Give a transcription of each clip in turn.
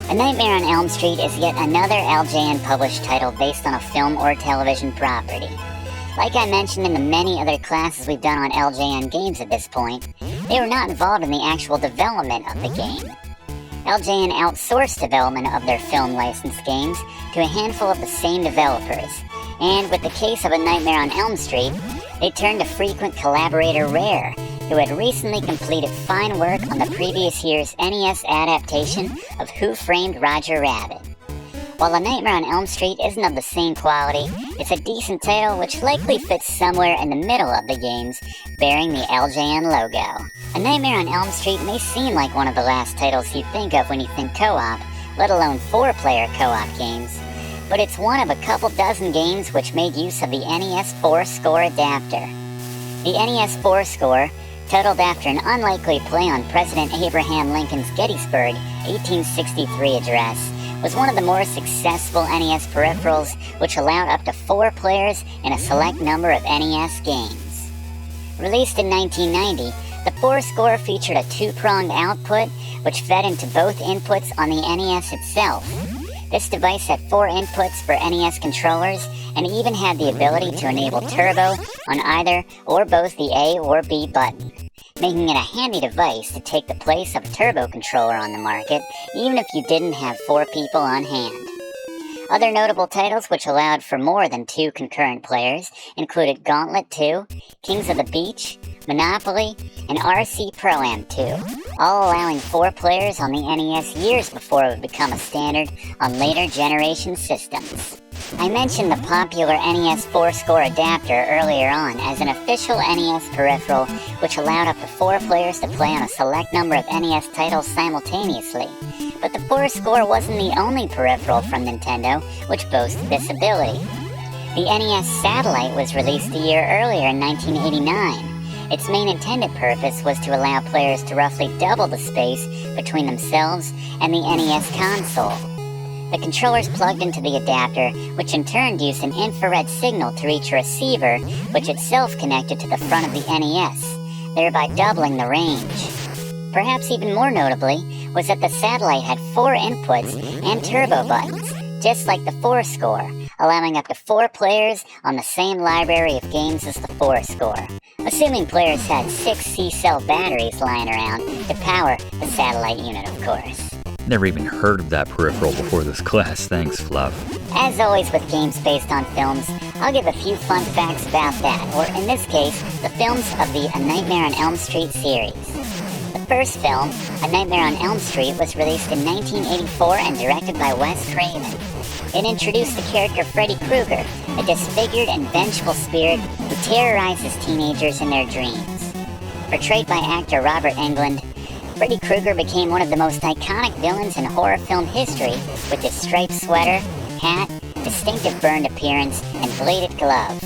A Nightmare on Elm Street is yet another LJN-published title based on a film or television property. Like I mentioned in the many other classes we've done on LJN games at this point, they were not involved in the actual development of the game. LJN outsourced development of their film licensed games to a handful of the same developers, and with the case of A Nightmare on Elm Street, they turned to frequent collaborator Rare, who had recently completed fine work on the previous year's NES adaptation of Who Framed Roger Rabbit. While A Nightmare on Elm Street isn't of the same quality, it's a decent title which likely fits somewhere in the middle of the games, bearing the LJN logo. A Nightmare on Elm Street may seem like one of the last titles you think of when you think co-op, let alone 4-player co-op games, but it's one of a couple dozen games which made use of the NES 4-score adapter. The NES 4-score, titled after an unlikely play on President Abraham Lincoln's Gettysburg 1863 address, was one of the more successful NES peripherals which allowed up to 4 players in a select number of NES games. Released in 1990, the 4-score featured a 2-pronged output which fed into both inputs on the NES itself. This device had 4 inputs for NES controllers and even had the ability to enable turbo on either or both the A or B button, making it a handy device to take the place of a turbo controller on the market, even if you didn't have 4 people on hand. Other notable titles which allowed for more than 2 concurrent players included Gauntlet 2, Kings of the Beach, Monopoly, and RC Pro-Am 2, all allowing 4 players on the NES years before it would become a standard on later generation systems. I mentioned the popular NES 4-score adapter earlier on as an official NES peripheral which allowed up to 4 players to play on a select number of NES titles simultaneously. But the 4-score wasn't the only peripheral from Nintendo which boasted this ability. The NES Satellite was released a year earlier in 1989. Its main intended purpose was to allow players to roughly double the space between themselves and the NES console. The controllers plugged into the adapter, which in turn used an infrared signal to reach a receiver, which itself connected to the front of the NES, thereby doubling the range. Perhaps even more notably was that the Satellite had 4 inputs and turbo buttons, just like the 4-score, allowing up to 4 players on the same library of games as the 4-score, assuming players had 6 C-cell batteries lying around to power the Satellite unit, of course. Never even heard of that peripheral before this class, thanks, Fluff. As always with games based on films, I'll give a few fun facts about that, or in this case, the films of the A Nightmare on Elm Street series. The first film, A Nightmare on Elm Street, was released in 1984 and directed by Wes Craven. It introduced the character Freddy Krueger, a disfigured and vengeful spirit who terrorizes teenagers in their dreams. Portrayed by actor Robert Englund, Freddy Krueger became one of the most iconic villains in horror film history with his striped sweater, hat, distinctive burned appearance, and bladed glove.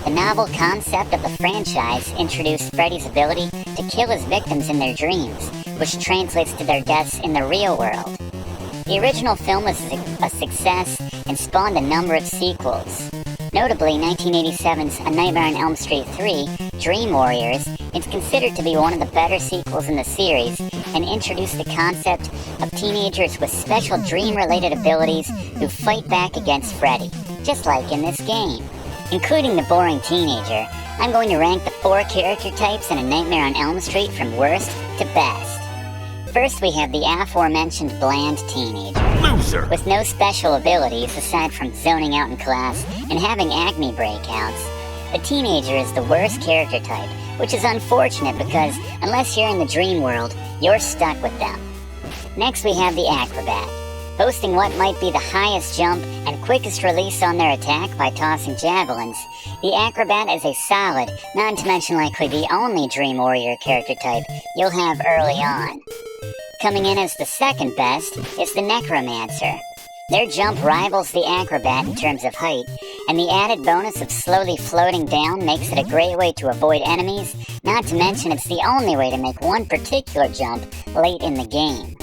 The novel concept of the franchise introduced Freddy's ability to kill his victims in their dreams, which translates to their deaths in the real world. The original film was a success and spawned a number of sequels. Notably, 1987's A Nightmare on Elm Street 3, Dream Warriors, is considered to be one of the better sequels in the series and introduced the concept of teenagers with special dream-related abilities who fight back against Freddy, just like in this game. Including the boring teenager, I'm going to rank the 4 character types in A Nightmare on Elm Street from worst to best. First, we have the aforementioned bland teenager. Loser! With no special abilities aside from zoning out in class and having acne breakouts, the teenager is the worst character type, which is unfortunate because unless you're in the dream world, you're stuck with them. Next, we have the acrobat. Boasting what might be the highest jump and quickest release on their attack by tossing javelins, the acrobat is a solid, not to mention likely the only Dream Warrior character type you'll have early on. Coming in as the second best is the Necromancer. Their jump rivals the acrobat in terms of height, and the added bonus of slowly floating down makes it a great way to avoid enemies, not to mention it's the only way to make one particular jump late in the game.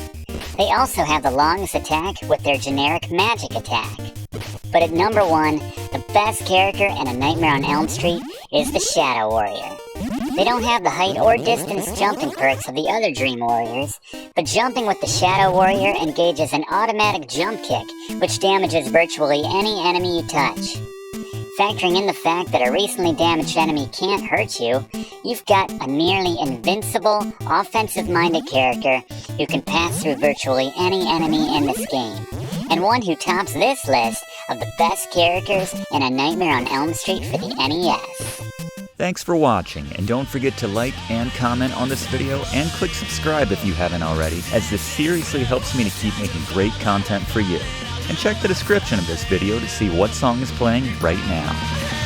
They also have the longest attack with their generic magic attack. But at number 1, the best character in A Nightmare on Elm Street is the Shadow Warrior. They don't have the height or distance jumping perks of the other Dream Warriors, but jumping with the Shadow Warrior engages an automatic jump kick, which damages virtually any enemy you touch. Factoring in the fact that a recently damaged enemy can't hurt you, you've got a nearly invincible, offensive-minded character who can pass through virtually any enemy in this game, and one who tops this list of the best characters in A Nightmare on Elm Street for the NES. Thanks for watching, and don't forget to like and comment on this video and click subscribe if you haven't already, as this seriously helps me to keep making great content for you. And check the description of this video to see what song is playing right now.